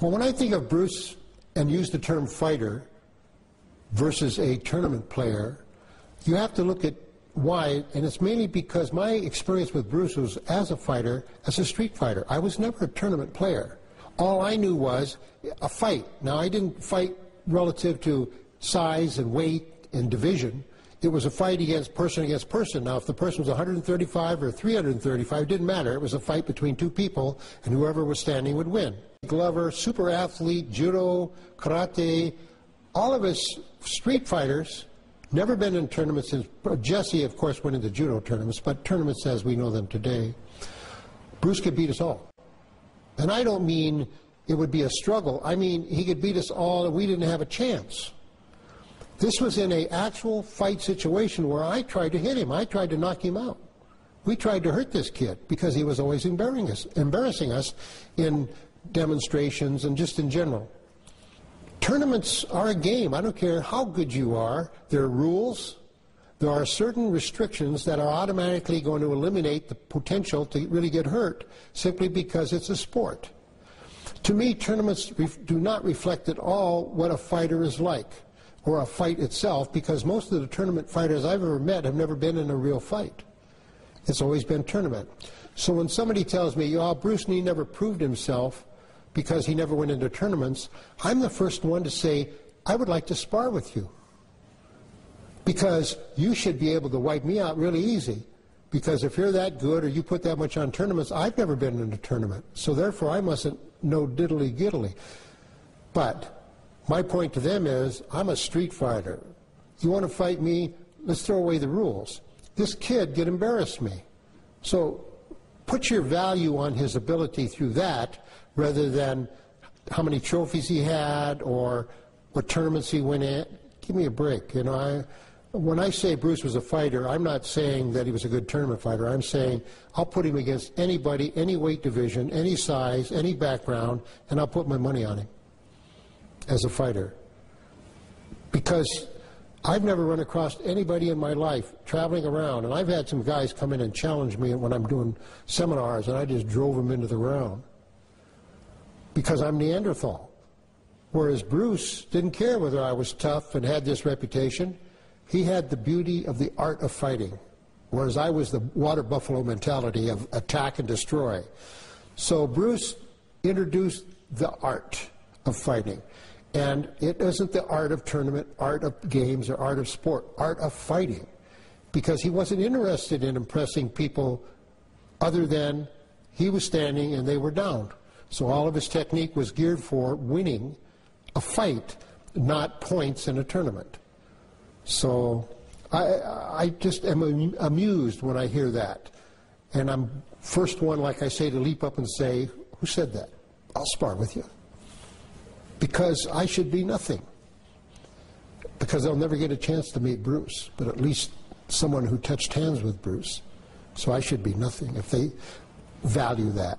Well, when I think of Bruce and use the term fighter versus a tournament player, you have to look at why, and it's mainly because my experience with Bruce was as a fighter, as a street fighter. I was never a tournament player. All I knew was a fight. Now, I didn't fight relative to size and weight and division. It was a fight against person. Now, if the person was 135 or 335, it didn't matter. It was a fight between two people, and whoever was standing would win. Glover, super athlete, judo, karate, all of us street fighters, never been in tournaments. Jesse, of course, went into judo tournaments, but tournaments as we know them today. Bruce could beat us all. And I don't mean it would be a struggle. I mean he could beat us all and we didn't have a chance. This was in an actual fight situation where I tried to hit him. I tried to knock him out. We tried to hurt this kid because he was always embarrassing us in demonstrations and just in general. Tournaments are a game. I don't care how good you are. There are rules. There are certain restrictions that are automatically going to eliminate the potential to really get hurt simply because it's a sport. To me, tournaments do not reflect at all what a fighter is like or a fight itself, because most of the tournament fighters I've ever met have never been in a real fight. It's always been tournament. So when somebody tells me, oh, Bruce Lee never proved himself because he never went into tournaments, I'm the first one to say, I would like to spar with you. Because you should be able to wipe me out really easy. Because if you're that good or you put that much on tournaments, I've never been in a tournament. So therefore I mustn't know diddly-giddly. But my point to them is, I'm a street fighter. You want to fight me? Let's throw away the rules. This kid could embarrass me. So put your value on his ability through that rather than how many trophies he had or what tournaments he went in. Give me a break. You know, when I say Bruce was a fighter, I'm not saying that he was a good tournament fighter. I'm saying I'll put him against anybody, any weight division, any size, any background, and I'll put my money on him as a fighter. Because I've never run across anybody in my life traveling around, and I've had some guys come in and challenge me when I'm doing seminars, and I just drove them into the ground because I'm Neanderthal. Whereas Bruce didn't care whether I was tough and had this reputation. He had the beauty of the art of fighting, whereas I was the water buffalo mentality of attack and destroy. So Bruce introduced the art of fighting. And it isn't the art of tournament, art of games, or art of sport, art of fighting. Because he wasn't interested in impressing people other than he was standing and they were down. So all of his technique was geared for winning a fight, not points in a tournament. So I just am amused when I hear that. And I'm first one, like I say, to leap up and say, who said that? I'll spar with you. Because I should be nothing. Because they'll never get a chance to meet Bruce, but at least someone who touched hands with Bruce. So I should be nothing if they value that.